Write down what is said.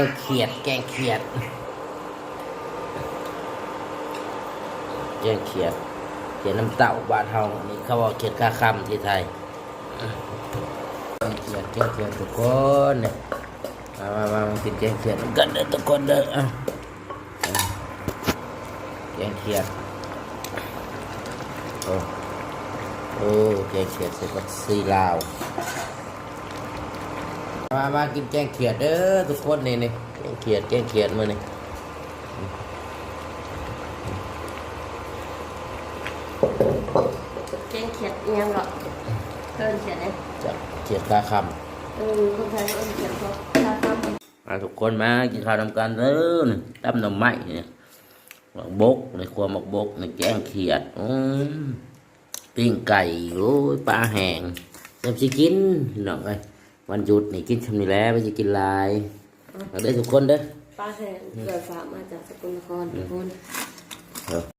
งเขียดแกงเขียดเขียดน้ำเต้าบ้านเฮานี่เขาบอกเขียดกาคำที่ไทยแกงเขียดทุกคนเนี่ยมากินแกงเขียดกันเด้อทุกคนเด้อแกงเขียดโอ้แกงเขียดใส่ผักชีลาวมากินแกงเขียดเด้อทุกคนนี่แกงเขียดมื้อนี่แกงเขียดยังหรอเอิญเขียดเลยจากเขียดกาคำคนไทยเอิญเขียดเพราะตาคมาทุกคนมากินข้าวนำกันเด้อตำหน่อไม้เนี่ยหมักบกในครัวหมักบกในแกงเขียดปิ้งไก่โอ้ยปลาแห้งเริ่มสิกินหน่องไงวันหยุดนี่กินทำนี่แล้วไม่จะกินลายมาได้ทุกคนเด้อ ปลาแห้งเกิดฝากมาจากสกลนครทุกคน